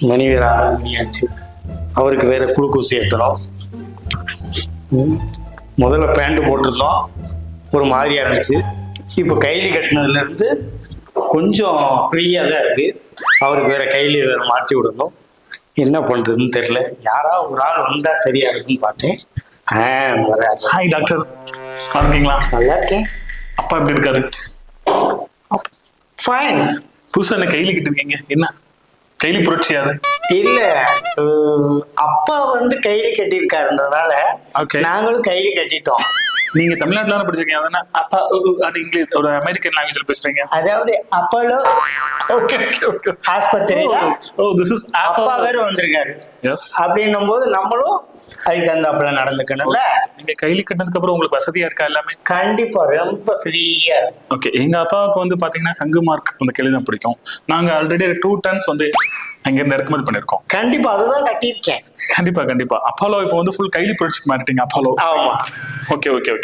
மணி வேற 6 மணி ஆச்சு. அவருக்கு வேற குளுக்கோஸ் ஏற்றணும். முதல்ல பேண்ட் போட்டிருந்தோம், ஒரு மாதிரியா இருந்துச்சு. இப்போ கைலி கட்டினதுல இருந்து கொஞ்சம் ஃப்ரீயாக தான் இருக்கு. அவருக்கு வேற கைலி வேற மாற்றி விடணும். என்ன பண்றதுன்னு தெரியல. யாராவது ஒரு ஆள் வந்தா சரியா இருக்குன்னு பார்த்தேன். ஹாய் டாக்டர், இருக்கீங்களா? நல்லா இருக்கேன். அப்பா எப்படி இருக்காரு? ஃபைன். புதுசா என்ன கைலி கிட்டு இருக்கீங்க? என்ன கைலி புரட்சியாது? இல்ல, அப்பா வந்து கைலி கட்டியிருக்காருன்றதுனால நாங்களும் கைலி கட்டிட்டோம். நீங்க தமிழ்நாட்டுல படிச்சிருக்கீங்க, அதானே? அப்பா அது இங்கிலீஷ், ஒரு அமெரிக்கன் லாங்குவேஜ்ல பேசுறீங்க. அதாவது அப்போலோ ஆஸ்பத்திரியில அப்பா வேற வந்திருக்காரு. அப்படின்னும் போது நம்மளும் அதுக்கு தகுந்தாப்புல நடந்துக்கணும்ல. நீங்க கைலி கட்டினதுக்கு அப்புறம் உங்களுக்கு வசதியா இருக்கா எல்லாமே? கண்டிப்பா, ரொம்ப ஃப்ரீயா. ஓகே, எங்க அப்பாவுக்கு வந்து பாத்தீங்கன்னா சங்கு மார்க் அந்த கேள்வி தான் பிடிக்கும். நாங்க ஆல்ரெடி 2 டன்ஸ் வந்து அங்க இருந்து இறக்குமதி பண்ணிருக்கோம். கண்டிப்பா அதுதான் கட்டியிருக்கேன். கண்டிப்பா அப்போலோ இப்போ வந்து ஃபுல் கைலி புரட்சிக்கு மாறிட்டீங்க அப்போலோ. ஆமா. ஓகே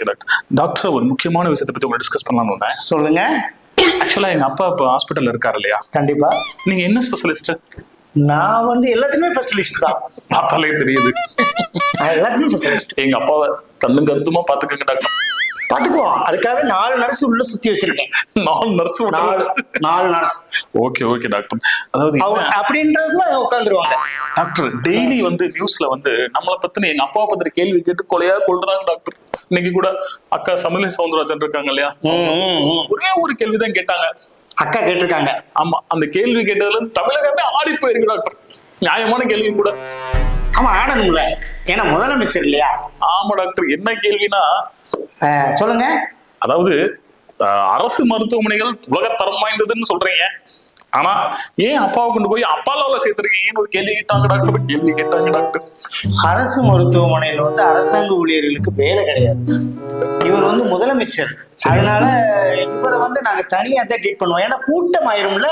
டாக்டர் ஒரு முக்கியமான விஷயத்தை பத்தி உங்களை டிஸ்கஸ் பண்ணலாம்னு வந்தேன். சொல்லுங்க. ஆக்சுவலா எங்க அப்பா இப்போ ஹாஸ்பிட்டல்ல இருக்காரு இல்லையா? கண்டிப்பா. நீங்க என்ன ஸ்பெஷலிஸ்ட்? நான் வந்து எல்லாத்துக்குமே ஸ்பெஷலிஸ்ட் தான். பார்த்தாலே தெரியுது. எல்லாத்துக்குமே ஸ்பெஷலிஸ்ட். எங்க அப்பாவை கண்ணும் கருத்துமா பாத்துக்கங்க டாக்டர். பாத்துக்குவோம். அதுக்காக 4 நர்ஸ் உள்ள சுத்தி வச்சிருக்கேன். 4 நர்ஸ். Okay doctor. அதாவது அப்படின்றதுல உட்காந்துருவாங்க. டாக்டர் டெய்லி வந்து நியூஸ்ல வந்து நம்மளை பத்தின எங்க அப்பாவை பத்தின கேள்வி கேட்டு கொலையா கொள்றாங்க டாக்டர். இன்னைக்கு கூட அக்கா சமலி சவுந்தரராஜன் இருக்காங்க இல்லையா, ஒரே ஒரு கேள்விதான் கேட்டாங்க. அக்கா கேட்டிருக்காங்க. ஆமா, அந்த கேள்வி கேட்டதுல இருந்து தமிழகமே ஆடி போயிருக்கு டாக்டர். நியாயமான கேள்வி கூட. ஆமா, ஆடணும்ல, ஏன்னா முதலமைச்சர் இல்லையா? ஆமா டாக்டர். என்ன கேள்வினா சொல்லுங்க. அதாவது அரசு மருத்துவமனைகள் உலகத்தரம் வாய்ந்ததுன்னு சொல்றீங்க, ஆனா ஏன் அப்பாவை கொண்டு போய் அப்போலோல சேர்த்திருக்கீங்கன்னு ஒரு கேள்வி கேட்டாங்க டாக்டர். அரசு மருத்துவமனையில வந்து அரசாங்க ஊழியர்களுக்கு வேலை கிடையாது. இவர் வந்து முதலமைச்சர், அதனால இவரை வந்து நாங்க தனியா தான் ட்ரீட் பண்ணுவோம். ஏன்னா கூட்டம் ஆயிரும்ல,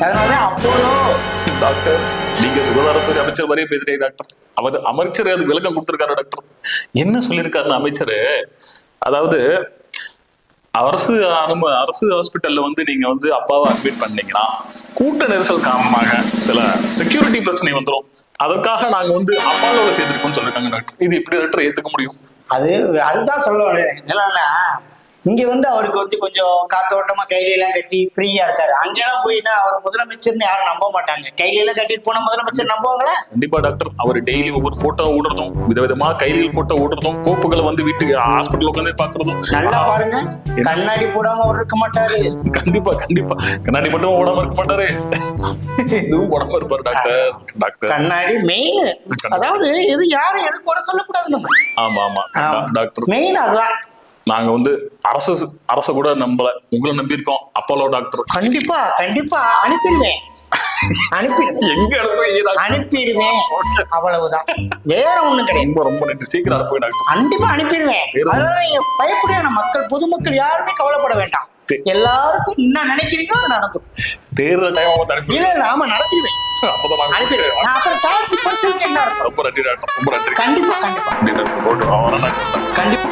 அதனால அப்போலோ. டாக்டர் நீங்க சுகாதாரத்துறை அமைச்சர் வரைய பேசுறீங்க டாக்டர். அவர் அமைச்சர் அதுக்கு விளக்கம் கொடுத்திருக்காரு டாக்டர். என்ன சொல்லியிருக்காருன்னு அமைச்சரு, அதாவது அரசு ஹாஸ்பிட்டல்ல வந்து நீங்க வந்து அப்பாவை அட்மிட் பண்ணீங்கன்னா கூட்ட நெரிசல் காரணமாக சில செக்யூரிட்டி பிரச்சனை வந்துடும், அதற்காக நாங்க வந்து அப்போலோல சேர்த்திருக்கோம்னு சொல்லிருக்காங்க டாக்டர். இது எப்படி டாக்டர் ஏத்துக்க முடியும்? அதுதான் சொல்ல வரேன். என்னன்னா, இங்க வந்து அவருக்கு வந்து கொஞ்சம் காத்தோட்டமா கையிலாம் கட்டி ஃப்ரீயா இருக்காரு. அங்கெல்லாம் போயின்னா அவர் முதலமைச்சர்னு யாரும் நம்ப மாட்டாங்க. கையில கட்டிட்டு போன முதலமைச்சர் நம்புவாங்களா? கண்டிப்பா டாக்டர். அவர் டெய்லி ஒவ்வொரு போட்டோ விடுறதும், விதவிதமா கையில் போட்டோ விடுறதும், கோப்புகளை வந்து வீட்டுக்கு ஹாஸ்பிட்டல் உட்காந்து பாக்குறதும். நல்லா பாருங்க, கண்ணாடி போடாம அவர் இருக்க மாட்டாரு. கண்டிப்பா கண்ணாடி மட்டும் போடாம இருக்க மாட்டாரு, எதுவும் போடாம இருப்பாரு டாக்டர். கண்ணாடி மெயின். அதாவது எது யாரும் எது கூட சொல்லக்கூடாது நம்ம. ஆமா டாக்டர், மெயின் அதுதான். நாங்க வந்து அரச கூட நம்பல, உங்களை நம்பி இருக்கோம். Apollo doctor. கண்டிப்பா அனுப்பிடுவேன். எங்க அனுப்பிடுவேன், அவ்வளவுதான், வேற ஒண்ணும் கிடையாது. ரொம்ப நன்றி. சீக்கிரம் அனுப்புங்க டாக்டர். கண்டிப்பா அனுப்பிடுவேன். அதனால நீங்க பயப்படையான பொதுமக்கள் யாருமே கவலைப்பட வேண்டாம். எல்லாருக்கும் என்ன நினைக்கிறீங்களோ அது நடக்கும். தேர்தல் டைம் இல்ல, நாம நடத்திடுவேன். அனுப்பிடுவேன். அப்புறம் தாக்கி படிச்சிருக்கேன். ரொம்ப நன்றி டாக்டர். ரொம்ப நன்றி. கண்டிப்பா கண்டிப்பா.